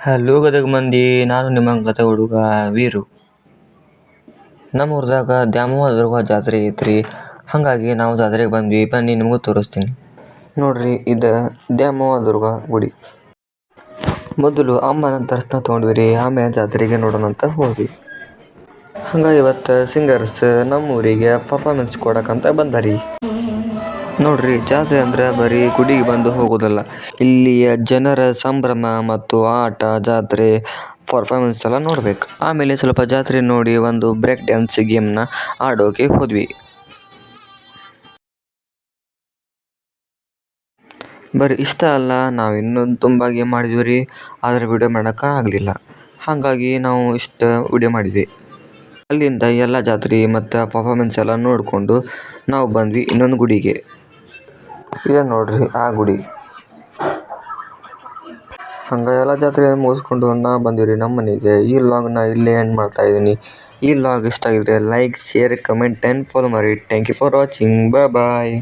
Hello Gadag ಮಂದಿ, ನಾನು ನಿಮ್ಮ ಗದಗ ಹುಡುಗ ವೀರು. ನಮ್ಮ ಊರದಾಗ ದ್ಯಾಮವ್ವ ಜಾತ್ರೆ ಐತ್ರಿ. ಹಾಗಾಗಿ ನಾವು ಜಾತ್ರೆಗೆ ಬಂದ್ವಿ. ಬನ್ನಿ ನಿಮಗೂ ತೋರಿಸ್ತೀನಿ ನೋಡ್ರಿ. ಇದು ದ್ಯಾಮವ್ವ ದುರ್ಗ ಗುಡಿ. ಮೊದಲು ಅಮ್ಮನ ದರ್ಶನ ತೊಗೊಂಡ್ವಿ, ಆಮೇಲೆ ಜಾತ್ರೆಗೆ ನೋಡೋಣ ಅಂತ ಹೋದ್ವಿ. ಹಂಗಾಗಿ ಇವತ್ತು ಸಿಂಗರ್ಸ್ ನಮ್ಮೂರಿಗೆ ಪರ್ಫಾರ್ಮೆನ್ಸ್ ಕೊಡಕ್ಕಂತ ಬಂದಾರಿ. ನೋಡ್ರಿ, ಜಾತ್ರೆ ಅಂದ್ರೆ ಬರೀ ಗುಡಿಗೆ ಬಂದು ಹೋಗೋದಲ್ಲ, ಇಲ್ಲಿಯ ಜನರ ಸಂಭ್ರಮ ಮತ್ತು ಆಟ, ಜಾತ್ರೆ ಪರ್ಫಾರ್ಮೆನ್ಸ್ ಎಲ್ಲ ನೋಡ್ಬೇಕು. ಆಮೇಲೆ ಸ್ವಲ್ಪ ಜಾತ್ರೆ ನೋಡಿ ಒಂದು ಬ್ರೇಕ್ ಡ್ಯಾನ್ಸ್ ಗೇಮ್ನ ಆಡೋಕೆ ಹೋದ್ವಿ. ಬರೀ ಇಷ್ಟ ಅಲ್ಲ, ನಾವು ಇನ್ನೊಂದು ತುಂಬ ಗೇಮ್ ಮಾಡಿದ್ವಿ ರೀ. ಆದರೆ ವಿಡಿಯೋ ಮಾಡೋಕೆ ಆಗಲಿಲ್ಲ. ಹಾಗಾಗಿ ನಾವು ಇಷ್ಟು ವಿಡಿಯೋ ಮಾಡಿದ್ವಿ. ಅಲ್ಲಿಂದ ಎಲ್ಲ ಜಾತ್ರೆ ಮತ್ತು ಪರ್ಫಾರ್ಮೆನ್ಸ್ ಎಲ್ಲ ನೋಡಿಕೊಂಡು ನಾವು ಬಂದ್ವಿ ಇನ್ನೊಂದು ಗುಡಿಗೆ. ಇದೆ ನೋಡ್ರಿ ಆ ಗುಡಿ. ಹಂಗೆ ಎಲ್ಲ ಜಾತ್ರೆ ಮುಗಿಸ್ಕೊಂಡು ನಾವು ಬಂದಿವ್ರಿ ನಮ್ಮ ಮನೆಗೆ. ಈ ವ್ಲಾಗ್ನ ಇಲ್ಲೇ ಎಂಡ್ ಮಾಡ್ತಾ ಇದ್ದೀನಿ. ಈ ವ್ಲಾಗ್ ಇಷ್ಟ ಆಗಿದ್ರೆ like, share, comment and follow ಮಾಡಿ. Thank you for watching. Bye.